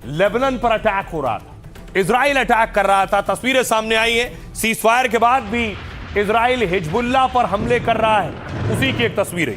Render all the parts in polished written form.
Lebanon पर attack हो रहा था, इजराइल अटैक कर रहा था। तस्वीरें सामने आई हैं, सीज फायर के बाद भी इजराइल हिजबुल्लाह पर हमले कर रहा है, उसी की एक तस्वीर है।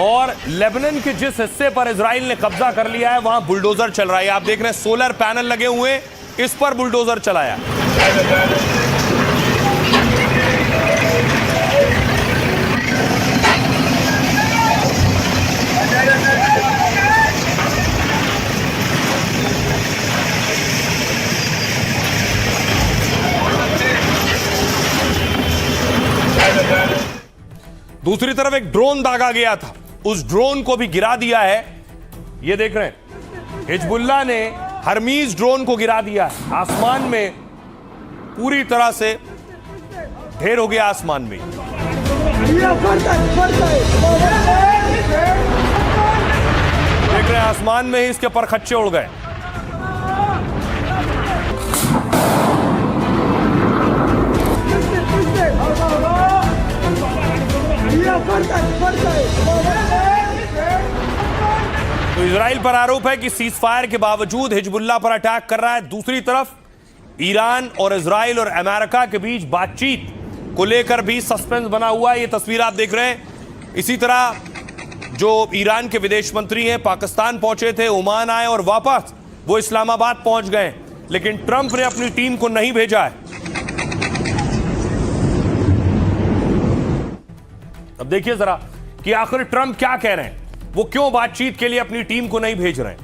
और लेबनान के जिस हिस्से पर इजराइल ने कब्जा कर लिया है वहां बुलडोजर चल रहा है। आप देख रहे हैं सोलर पैनल लगे हुए, इस पर बुलडोजर चलाया। दूसरी तरफ एक ड्रोन दागा गया था, उस ड्रोन को भी गिरा दिया है। ये देख रहे हैं, हिजबुल्लाह ने हरमीज ड्रोन को गिरा दिया है। आसमान में पूरी तरह से ढेर हो गया, आसमान में देख रहे हैं, आसमान में ही इसके परखच्चे उड़ गए। तो इजराइल पर आरोप है कि सीज फायर के बावजूद हिजबुल्लाह पर अटैक कर रहा है। दूसरी तरफ ईरान और इजराइल और अमेरिका के बीच बातचीत को लेकर भी सस्पेंस बना हुआ है। ये तस्वीर आप देख रहे हैं। इसी तरह जो ईरान के विदेश मंत्री हैं, पाकिस्तान पहुंचे थे, ओमान आए और वापस वो इस्लामाबाद पहुंच गए, लेकिन ट्रंप ने अपनी टीम को नहीं भेजा है। अब देखिए जरा कि आखिर ट्रंप क्या कह रहे हैं, वो क्यों बातचीत के लिए अपनी टीम को नहीं भेज रहे हैं।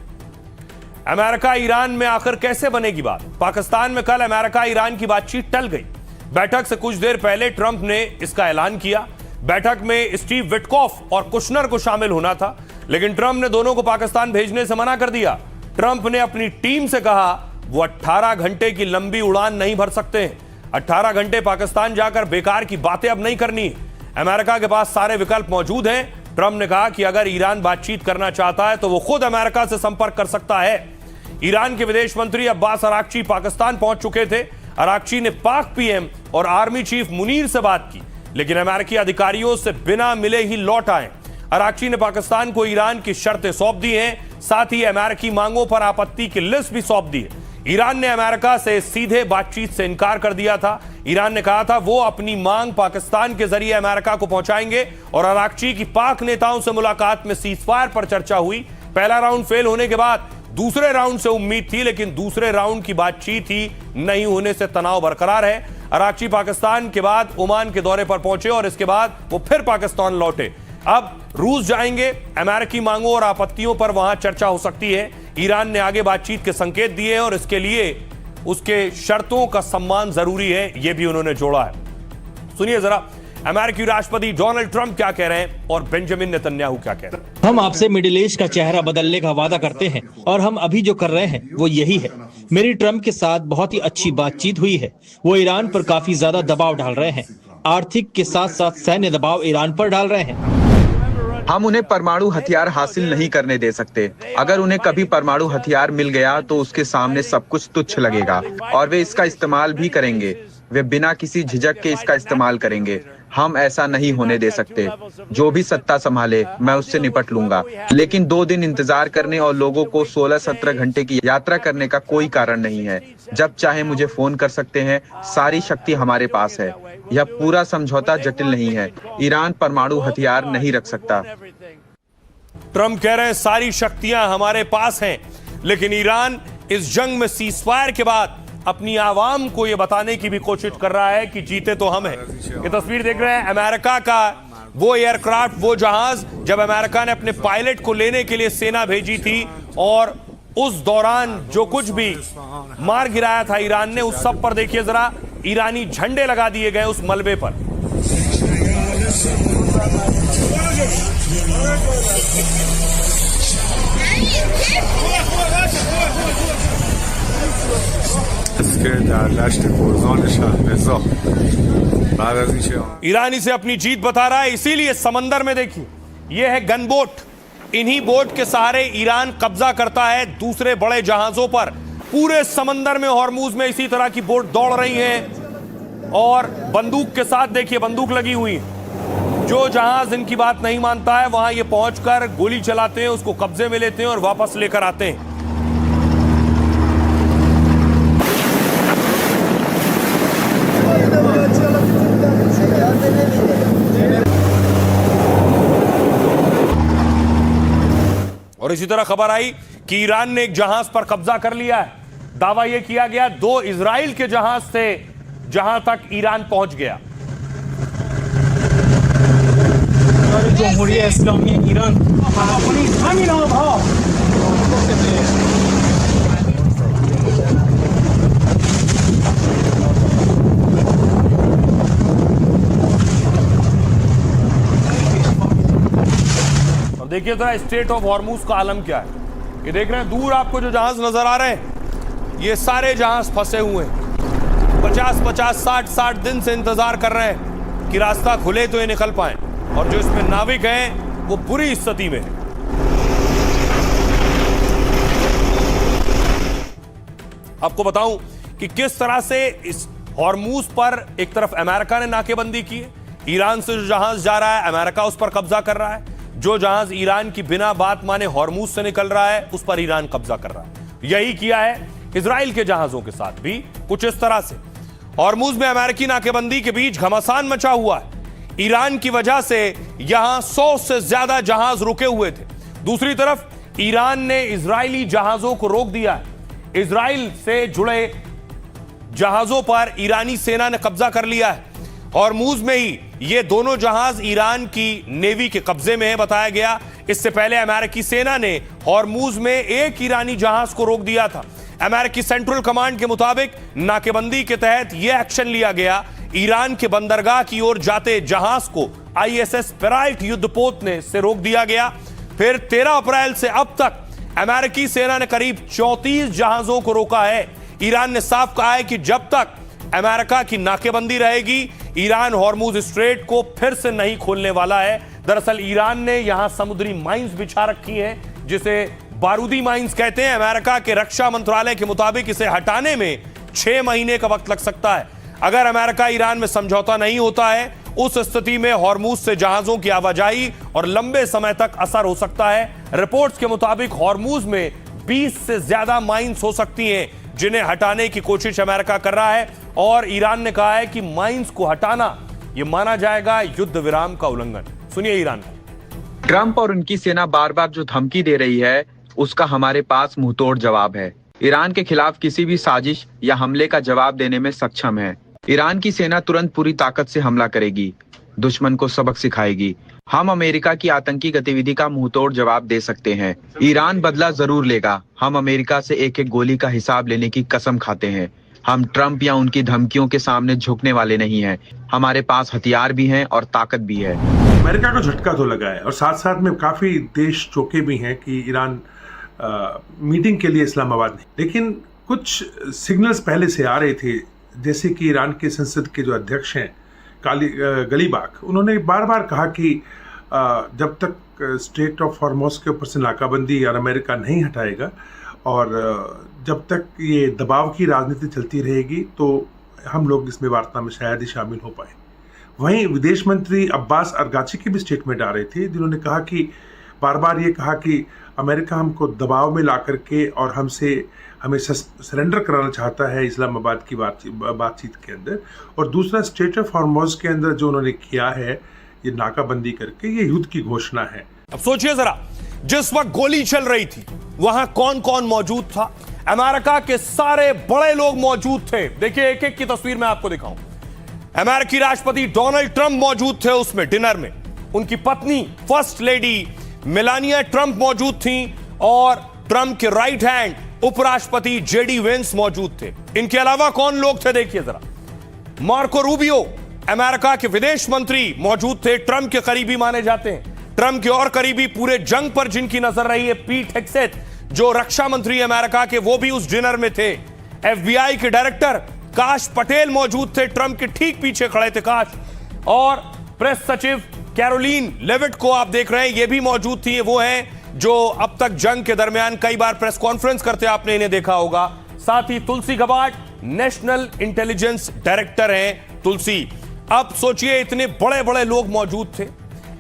अमेरिका ईरान में आखिर कैसे बनेगी बात। पाकिस्तान में कल अमेरिका ईरान की बातचीत टल गई। बैठक से कुछ देर पहले ट्रंप ने इसका ऐलान किया। बैठक में स्टीव विटकॉफ और कुशनर को शामिल होना था, लेकिन ट्रंप ने दोनों को पाकिस्तान भेजने से मना कर दिया। ट्रंप ने अपनी टीम से कहा वो 18 घंटे की लंबी उड़ान नहीं भर सकते हैं। 18 घंटे पाकिस्तान जाकर बेकार की बातें अब नहीं करनी है। अमेरिका के पास सारे विकल्प मौजूद हैं। ट्रंप ने कहा कि अगर ईरान बातचीत करना चाहता है तो वो खुद अमेरिका से संपर्क कर सकता है। ईरान के विदेश मंत्री अब्बास अराक्ची पाकिस्तान पहुंच चुके थे। अराक्ची ने पाक पीएम और आर्मी चीफ मुनीर से बात की, लेकिन अमेरिकी अधिकारियों से बिना मिले ही लौट आए। अराक्ची ने पाकिस्तान को ईरान की शर्तें सौंप दी हैं, साथ ही अमेरिकी मांगों पर आपत्ति की लिस्ट भी सौंप दी है। ईरान ने अमेरिका से सीधे बातचीत से इनकार कर दिया था। ईरान ने कहा था वो अपनी मांग पाकिस्तान के जरिए अमेरिका को पहुंचाएंगे और अराक्ची की पाक नेताओं से मुलाकात में सीज फायर पर चर्चा हुई। पहला राउंड फेल होने के बाद दूसरे राउंड से उम्मीद थी, लेकिन दूसरे राउंड की बातचीत ही नहीं होने से तनाव बरकरार है। अराक्ची पाकिस्तान के बाद ओमान के दौरे पर पहुंचे और इसके बाद वो फिर पाकिस्तान लौटे। अब रूस जाएंगे। अमेरिकी मांगों और आपत्तियों पर वहां चर्चा हो सकती है। ईरान ने आगे बातचीत के संकेत दिए हैं और इसके लिए उसके शर्तों का सम्मान जरूरी है, यह भी उन्होंने जोड़ा है। सुनिए जरा अमेरिकी राष्ट्रपति डोनाल्ड ट्रंप क्या कह रहे हैं और बेंजामिन नेतन्याहू क्या कह रहे हैं। हम आपसे मिडिल ईस्ट का चेहरा बदलने का वादा करते हैं और हम अभी जो कर रहे हैं वो यही है। मेरी ट्रंप के साथ बहुत ही अच्छी बातचीत हुई है। वो ईरान पर काफी ज्यादा दबाव डाल रहे हैं, आर्थिक के साथ साथ सैन्य दबाव ईरान पर डाल रहे हैं। हम उन्हें परमाणु हथियार हासिल नहीं करने दे सकते। अगर उन्हें कभी परमाणु हथियार मिल गया तो उसके सामने सब कुछ तुच्छ लगेगा और वे इसका इस्तेमाल भी करेंगे। वे बिना किसी झिझक के इसका इस्तेमाल करेंगे। हम ऐसा नहीं होने दे सकते। जो भी सत्ता संभाले मैं उससे निपट लूंगा, लेकिन 2 दिन इंतजार करने और लोगों को 16-17 घंटे की यात्रा करने का कोई कारण नहीं है। जब चाहे मुझे फोन कर सकते हैं। सारी शक्ति हमारे पास है। यह पूरा समझौता जटिल नहीं है। ईरान परमाणु हथियार नहीं रख सकता। ट्रंप कह रहे हैं सारी शक्तियां हमारे पास हैं, लेकिन ईरान इस जंग में सीज फायर के बाद अपनी आवाम को यह बताने की भी कोशिश कर रहा है कि जीते तो हम हैं। ये तस्वीर देख रहे हैं अमेरिका का वो एयरक्राफ्ट, वो जहाज जब अमेरिका ने अपने पायलट को लेने के लिए सेना भेजी थी और उस दौरान जो कुछ भी मार गिराया था ईरान ने, उस सब पर देखिए जरा ईरानी झंडे लगा दिए गए उस मलबे पर। ईरानी से अपनी जीत बता रहा है, इसीलिए समंदर में देखिए यह है गनबोट। इन्हीं बोट के सहारे ईरान कब्जा करता है दूसरे बड़े जहाजों पर। पूरे समंदर में हॉर्मूज में इसी तरह की बोट दौड़ रही हैं और बंदूक के साथ, देखिए बंदूक लगी हुई है। जो जहाज इनकी बात नहीं मानता है वहां ये पहुंचकर गोली चलाते हैं, उसको कब्जे में लेते हैं और वापस लेकर आते हैं। और इसी तरह खबर आई कि ईरान ने एक जहाज पर कब्जा कर लिया है। दावा यह किया गया 2 इजराइल के जहाज से जहां तक ईरान पहुंच गया। जमहूरिया इस्लामी ईरान देखिए जरा स्टेट ऑफ हॉर्मूज का आलम क्या है। ये देख रहे हैं दूर आपको जो जहाज नजर आ रहे हैं, ये सारे जहाज फंसे हुए हैं। 50-50, 60-60 दिन से इंतजार कर रहे हैं कि रास्ता खुले तो ये निकल पाए, और जो इसमें नाविक हैं वो बुरी स्थिति में है। आपको बताऊं कि किस तरह से इस हॉर्मूज पर एक तरफ अमेरिका ने नाकेबंदी की है। ईरान से जो जहाज जा रहा है अमेरिका उस पर कब्जा कर रहा है। जो जहाज ईरान की बिना बात माने हॉर्मूज से निकल रहा है उस पर ईरान कब्जा कर रहा है। यही किया है इजराइल के जहाजों के साथ भी कुछ इस तरह से। हॉर्मूज में अमेरिकी नाकेबंदी के बीच घमासान मचा हुआ है। ईरान की वजह से यहां 100 से ज्यादा जहाज रुके हुए थे। दूसरी तरफ ईरान ने इजरायली जहाजों को रोक दिया है। इजराइल से जुड़े जहाजों पर ईरानी सेना ने कब्जा कर लिया है। हॉर्मूज में ही ये दोनों जहाज ईरान की नेवी के कब्जे में है बताया गया। इससे पहले अमेरिकी सेना ने हॉर्मूज में एक ईरानी जहाज को रोक दिया था। अमेरिकी सेंट्रल कमांड के मुताबिक नाकेबंदी के तहत यह एक्शन लिया गया। ईरान के बंदरगाह की ओर जाते जहाज को ISS पेराइट युद्धपोत ने से रोक दिया गया। फिर 13 अप्रैल से अब तक अमेरिकी सेना ने करीब 34 जहाजों को रोका है। ईरान ने साफ कहा है कि जब तक अमेरिका की नाकेबंदी रहेगी ईरान हॉर्मूज स्ट्रेट को फिर से नहीं खोलने वाला है। दरअसल ईरान ने यहां समुद्री माइंस बिछा रखी हैं, जिसे बारूदी माइंस कहते हैं। अमेरिका के रक्षा मंत्रालय के मुताबिक इसे हटाने में 6 महीने का वक्त लग सकता है। अगर अमेरिका ईरान में समझौता नहीं होता है उस स्थिति में हॉर्मूज से जहाजों की आवाजाही और लंबे समय तक असर हो सकता है। रिपोर्ट्स के मुताबिक हॉर्मूज में 20 से ज्यादा माइंस हो सकती हैं जिन्हें हटाने की कोशिश अमेरिका कर रहा है, और ईरान ने कहा है कि माइंस को हटाना यह माना जाएगा युद्ध विराम का उल्लंघन। सुनिए ईरान को। ट्रंप और उनकी सेना बार बार जो धमकी दे रही है उसका हमारे पास मुंहतोड़ जवाब है। ईरान के खिलाफ किसी भी साजिश या हमले का जवाब देने में सक्षम है। ईरान की सेना तुरंत पूरी ताकत से हमला करेगी, दुश्मन को सबक सिखाएगी। हम अमेरिका की आतंकी गतिविधि का मुंहतोड़ जवाब दे सकते हैं। ईरान बदला जरूर लेगा। हम अमेरिका से एक एक गोली का हिसाब लेने की कसम खाते हैं। हम ट्रंप या उनकी धमकियों के सामने झुकने वाले नहीं हैं। हमारे पास हथियार भी हैं और ताकत भी है। अमेरिका को झटका तो लगा है और साथ साथ में काफी देश चौंके भी हैं कि ईरान मीटिंग के लिए इस्लामाबाद नहीं। लेकिन कुछ सिग्नल्स पहले से आ रहे थे, जैसे कि ईरान के संसद के जो अध्यक्ष हैं गलीबाग, उन्होंने बार बार कहा कि जब तक स्टेट ऑफ हॉर्मूज के ऊपर से नाकाबंदी और अमेरिका नहीं हटाएगा और जब तक ये दबाव की राजनीति चलती रहेगी तो हम लोग इसमें वार्ता में शायद ही शामिल हो पाए। वहीं विदेश मंत्री अब्बास अरगाची की भी स्टेटमेंट आ रही थी, जिन्होंने कहा कि बार बार ये कहा कि अमेरिका हमको दबाव में ला करके और हमें सरेंडर कराना चाहता है इस्लामाबाद की बातचीत के अंदर। और दूसरा स्टेट ऑफ हॉर्मूज के अंदर जो उन्होंने किया है ये नाकाबंदी करके, ये युद्ध की घोषणा है। अब सोचिए जरा, जिस वक्त गोली चल रही थी वहां कौन कौन मौजूद था? अमेरिका के सारे बड़े लोग मौजूद थे। देखिए एक एक की तस्वीर मैं आपको दिखाऊं। अमेरिकी राष्ट्रपति डोनाल्ड ट्रंप मौजूद थे उसमें डिनर में। उनकी पत्नी फर्स्ट लेडी मेलानिया ट्रंप मौजूद थी और ट्रंप के राइट हैंड उपराष्ट्रपति JD वेंस मौजूद थे। इनके अलावा कौन लोग थे देखिए जरा। मार्को रूबियो अमेरिका के विदेश मंत्री मौजूद थे, ट्रंप के करीबी माने जाते हैं। ट्रंप के और करीबी पूरे जंग पर जिनकी नजर रही है, पीट हेगसेथ जो रक्षा मंत्री अमेरिका के, वो भी उस डिनर में थे। FBI के डायरेक्टर काश पटेल मौजूद थे, ट्रंप के ठीक पीछे खड़े थे काश। और प्रेस सचिव कैरोलीन लेविट को आप देख रहे हैं, ये भी मौजूद थी। वो हैं जो अब तक जंग के दरमियान कई बार प्रेस कॉन्फ्रेंस करते आपने इन्हें देखा होगा। साथ ही तुलसी गबार्ड नेशनल इंटेलिजेंस डायरेक्टर हैं तुलसी। अब सोचिए, इतने बड़े बड़े लोग मौजूद थे,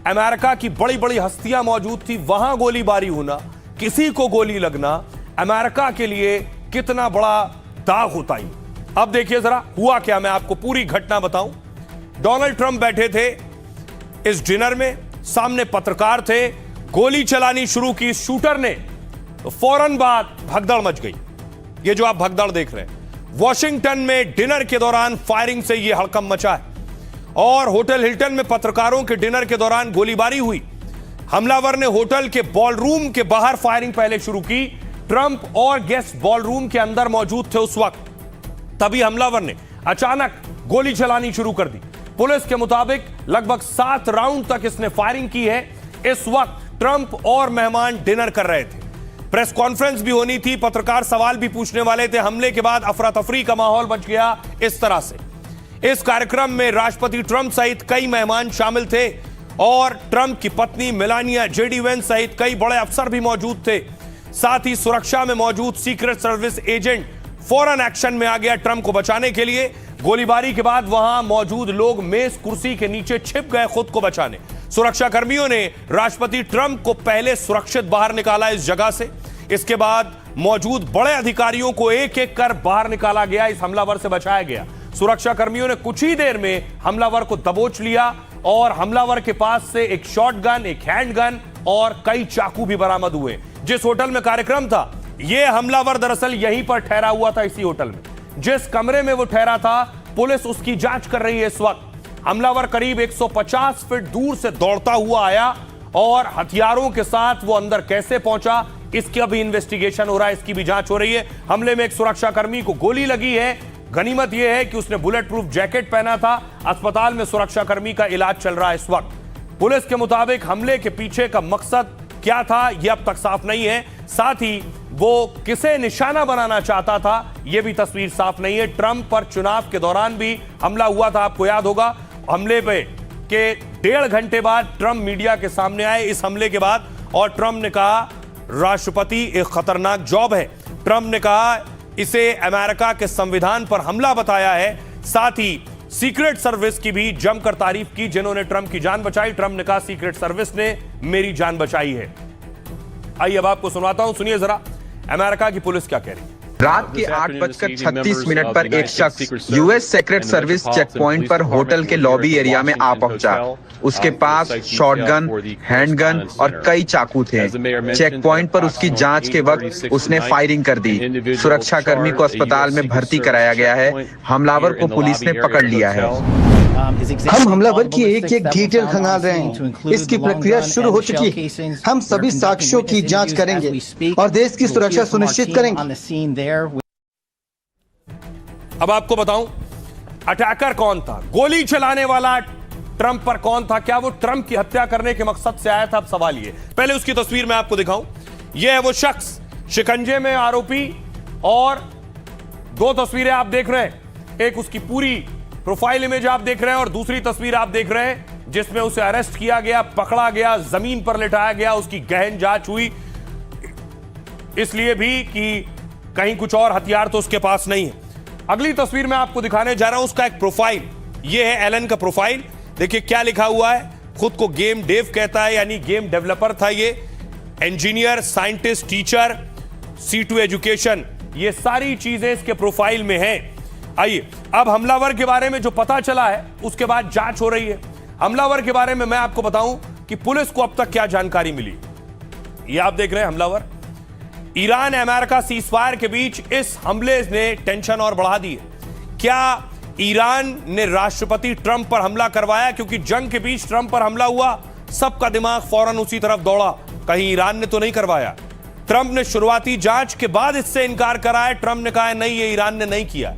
अमेरिका की बड़ी बड़ी हस्तियां मौजूद थी, वहां गोलीबारी होना, किसी को गोली लगना अमेरिका के लिए कितना बड़ा दाग होता ही। अब देखिए जरा हुआ क्या, मैं आपको पूरी घटना बताऊं। डोनाल्ड ट्रंप बैठे थे इस डिनर में, सामने पत्रकार थे, गोली चलानी शुरू की शूटर ने, तो फौरन बाद भगदड़ मच गई। ये जो आप भगदड़ देख रहे हैं, वॉशिंगटन में डिनर के दौरान फायरिंग से यह हड़कंप मचा है और होटल हिल्टन में पत्रकारों के डिनर के दौरान गोलीबारी हुई। हमलावर ने होटल के बॉलरूम के बाहर फायरिंग पहले शुरू की। ट्रंप और गेस्ट बॉलरूम के अंदर मौजूद थे उस वक्त। तभी हमलावर ने अचानक गोली चलानी शुरू कर दी। पुलिस के मुताबिक लगभग 7 राउंड तक इसने फायरिंग की है। इस वक्त ट्रंप और मेहमान डिनर कर रहे थे, प्रेस कॉन्फ्रेंस भी होनी थी, पत्रकार सवाल भी पूछने वाले थे। हमले के बाद अफरा तफरी का माहौल बच गया इस तरह से। इस कार्यक्रम में राष्ट्रपति ट्रंप सहित कई मेहमान शामिल थे और ट्रंप की पत्नी मेलानिया जेडी वेंस सहित कई बड़े अफसर भी मौजूद थे। साथ ही सुरक्षा में मौजूद सीक्रेट सर्विस एजेंट फौरन एक्शन में आ गया ट्रंप को बचाने के लिए। गोलीबारी के बाद वहां मौजूद लोग मेज कुर्सी के नीचे छिप गए खुद को बचाने। सुरक्षा कर्मियों ने राष्ट्रपति ट्रंप को पहले सुरक्षित बाहर निकाला इस जगह से। इसके बाद मौजूद बड़े अधिकारियों को एक एक कर बाहर निकाला गया, इस हमलावर से बचाया गया। सुरक्षा कर्मियों ने कुछ ही देर में हमलावर को दबोच लिया और हमलावर के पास से एक शॉटगन, एक हैंडगन और कई चाकू भी बरामद हुए। जिस होटल में कार्यक्रम था, यह हमलावर दरअसल यहीं पर ठहरा हुआ था, इसी होटल में। जिस कमरे में वो ठहरा था, पुलिस उसकी जांच कर रही है इस वक्त। हमलावर करीब 150 फीट दूर से दौड़ता हुआ आया और हथियारों के साथ वो अंदर कैसे पहुंचा, इसका भी इन्वेस्टिगेशन हो रहा है, इसकी भी जांच हो रही है। हमले में एक सुरक्षाकर्मी को गोली लगी है। गनीमत यह है कि उसने बुलेट प्रूफ जैकेट पहना था। अस्पताल में सुरक्षाकर्मी का इलाज चल रहा है इस वक्त। पुलिस के मुताबिक हमले के पीछे का मकसद क्या था, यह अब तक साफ नहीं है। साथ ही वो किसे निशाना बनाना चाहता था, यह भी तस्वीर साफ नहीं है। ट्रंप पर चुनाव के दौरान भी हमला हुआ था, आपको याद होगा। हमले पे के 1.5 घंटे बाद ट्रंप मीडिया के सामने आए इस हमले के बाद, और ट्रंप ने कहा राष्ट्रपति एक खतरनाक जॉब है। ट्रंप ने कहा इसे अमेरिका के संविधान पर हमला बताया है। साथ ही सीक्रेट सर्विस की भी जमकर तारीफ की, जिन्होंने ट्रंप की जान बचाई। ट्रंप ने कहा सीक्रेट सर्विस ने मेरी जान बचाई है। आइए अब आपको सुनाता हूं, सुनिए जरा अमेरिका की पुलिस क्या कह रही है। रात के 8:36 पर एक शख्स US secret service check point पर होटल के लॉबी एरिया में आ पहुंचा। उसके पास शॉटगन, हैंडगन और कई चाकू थे। चेक पॉइंट पर उसकी जांच के वक्त उसने फायरिंग कर दी। सुरक्षाकर्मी को अस्पताल में भर्ती कराया गया है। हमलावर को पुलिस ने पकड़ लिया है। हम हमलावर की एक एक डिटेल खंगाल रहे हैं। इसकी प्रक्रिया शुरू हो चुकी है। हम सभी साक्ष्यों की जांच करेंगे और देश की सुरक्षा सुनिश्चित करेंगे। अब आपको बताऊं अटैकर कौन था, गोली चलाने वाला ट्रंप पर कौन था, क्या वो ट्रंप की हत्या करने के मकसद से आया था। अब सवाल ये, पहले उसकी तस्वीर मैं आपको दिखाऊं। यह है वो शख्स, शिकंजे में आरोपी, और 2 तस्वीरें आप देख रहे हैं। एक उसकी पूरी प्रोफाइल इमेज आप देख रहे हैं और दूसरी तस्वीर आप देख रहे हैं जिसमें उसे अरेस्ट किया गया, पकड़ा गया, जमीन पर लिटाया गया, उसकी गहन जांच हुई, इसलिए भी कि कहीं कुछ और हथियार तो उसके पास नहीं है। अगली तस्वीर मैं आपको दिखाने जा रहा हूं उसका एक प्रोफाइल। यह है एलन का प्रोफाइल। देखिए क्या लिखा हुआ है, खुद को गेम डेव कहता है, यानी गेम डेवलपर था ये। Engineer, scientist, teacher, C2 education, ये सारी चीजें इसके प्रोफाइल में हैं। आइए अब हमलावर के बारे में जो पता चला है उसके बाद जांच हो रही है। हमलावर के बारे में मैं आपको बताऊं कि पुलिस को अब तक क्या जानकारी मिली। ये आप देख रहे हैं हमलावर। ईरान अमेरिका सीजफायर के बीच इस हमले ने टेंशन और बढ़ा दी है। क्या ईरान ने राष्ट्रपति ट्रंप पर हमला करवाया? क्योंकि जंग के बीच ट्रंप पर हमला हुआ, सबका दिमाग फौरन उसी तरफ दौड़ा, कहीं ईरान ने तो नहीं करवाया। ट्रंप ने शुरुआती जांच के बाद इससे इनकार करा है। ट्रंप ने कहा है नहीं, ये ईरान ने नहीं किया।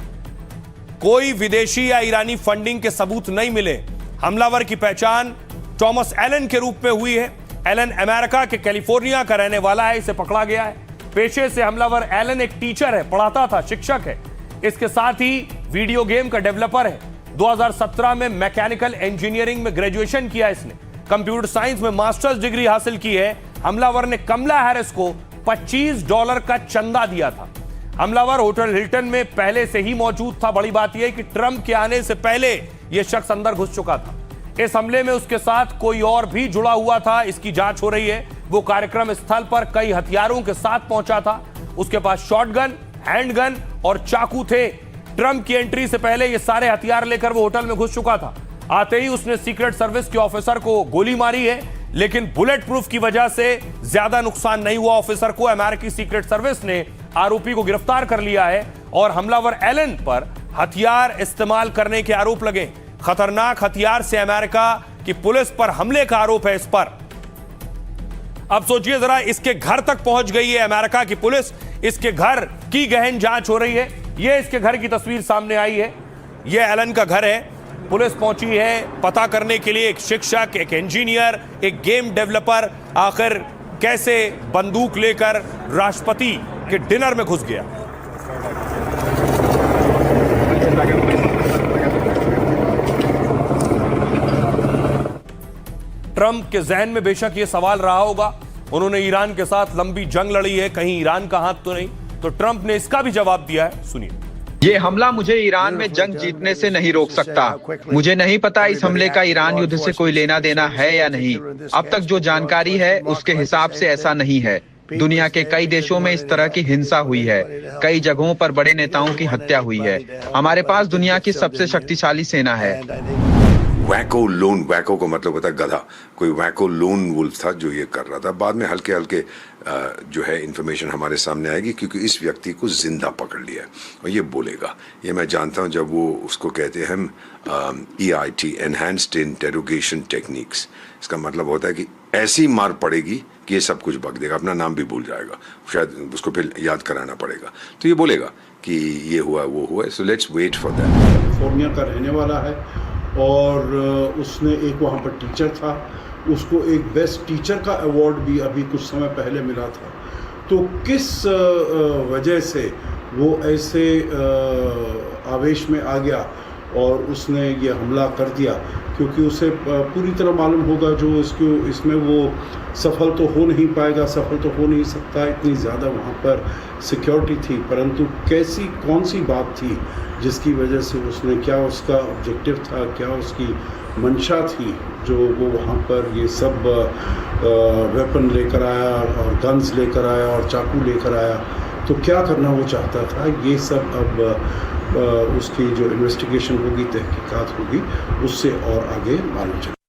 कोई विदेशी या ईरानी फंडिंग के सबूत नहीं मिले। हमलावर की पहचान थॉमस एलन के रूप में हुई है। एलन अमेरिका के कैलिफोर्निया का रहने वाला है, इसे पकड़ा गया है। पेशे से हमलावर एलन एक टीचर है, पढ़ाता था, शिक्षक है। इसके साथ ही वीडियो गेम का डेवलपर है। 2017 में मैकेनिकल इंजीनियरिंग में ग्रेजुएशन किया इसने। कंप्यूटर साइंस में मास्टर्स डिग्री हासिल की है। हमलावर ने कमला हैरिस को $25 का चंदा दिया था। हमलावर होटल हिल्टन में पहले से ही मौजूद था। बड़ी बात यह कि ट्रंप के आने से पहले यह शख्स अंदर घुस चुका था। इस हमले में उसके साथ कोई और भी जुड़ा हुआ था, इसकी जांच हो रही है। वो कार्यक्रम स्थल पर कई हथियारों के साथ पहुंचा था। उसके पास शॉटगन, हैंडगन और चाकू थे। ट्रंप की एंट्री से पहले ये सारे हथियार लेकर वो होटल में घुस चुका था। आते ही उसने सीक्रेट सर्विस के ऑफिसर को गोली मारी है, लेकिन बुलेट प्रूफ की वजह से ज्यादा नुकसान नहीं हुआ ऑफिसर को। अमेरिकी सीक्रेट सर्विस ने आरोपी को गिरफ्तार कर लिया है और हमलावर एलन पर हथियार इस्तेमाल करने के आरोप लगे। खतरनाक हथियार से अमेरिका की पुलिस पर हमले का आरोप है इस पर। अब सोचिए जरा, इसके घर तक पहुंच गई है अमेरिका की पुलिस। इसके घर की गहन जांच हो रही है। यह इसके घर की तस्वीर सामने आई है। यह एलन का घर है। पुलिस पहुंची है पता करने के लिए। एक शिक्षक, एक इंजीनियर, एक गेम डेवलपर आखिर कैसे बंदूक लेकर राष्ट्रपति के डिनर में घुस गया। ट्रंप के जहन में बेशक यह सवाल रहा होगा, उन्होंने ईरान के साथ लंबी जंग लड़ी है, कहीं ईरान का हाथ तो नहीं। तो ट्रंप ने इसका भी जवाब दिया है, सुनिए। ये हमला मुझे ईरान में जंग जीतने से नहीं रोक सकता। मुझे नहीं पता इस हमले का ईरान युद्ध से कोई लेना देना है या नहीं। अब तक जो जानकारी है उसके हिसाब से ऐसा नहीं है। दुनिया के कई देशों में इस तरह की हिंसा हुई है। कई जगहों पर बड़े नेताओं की हत्या हुई है। हमारे पास दुनिया की सबसे शक्तिशाली सेना है। वैको लोन, वैको को मतलब होता है गधा। कोई वैको लोन वुल्फ था जो ये कर रहा था। बाद में हल्के हल्के जो है इंफॉर्मेशन हमारे सामने आएगी, क्योंकि इस व्यक्ति को जिंदा पकड़ लिया है और ये बोलेगा। ये मैं जानता हूँ, जब वो उसको कहते हैं हम EIT, एनहांस्ड इंटेरोगेशन टेक्निक्स। इसका मतलब होता है कि ऐसी मार पड़ेगी कि ये सब कुछ बक देगा, अपना नाम भी भूल जाएगा, शायद उसको फिर याद कराना पड़ेगा। तो ये बोलेगा कि ये हुआ वो हुआ। So let's wait for that. California का रहने वाला है और उसने एक वहाँ पर टीचर था, उसको एक बेस्ट टीचर का अवार्ड भी अभी कुछ समय पहले मिला था। तो किस वजह से वो ऐसे आवेश में आ गया और उसने ये हमला कर दिया, क्योंकि उसे पूरी तरह मालूम होगा जो इसमें वो सफल तो हो नहीं पाएगा, सफल तो हो नहीं सकता, इतनी ज़्यादा वहाँ पर सिक्योरिटी थी। परंतु कैसी कौन सी बात थी जिसकी वजह से उसने, क्या उसका ऑब्जेक्टिव था, क्या उसकी मंशा थी जो वो वहाँ पर ये सब वेपन लेकर आया और गन्स लेकर आया और चाकू लेकर आया। तो क्या करना वो चाहता था, ये सब अब उसकी जो इन्वेस्टिगेशन होगी, तहकीकात होगी, उससे और आगे मालूम चलेगा।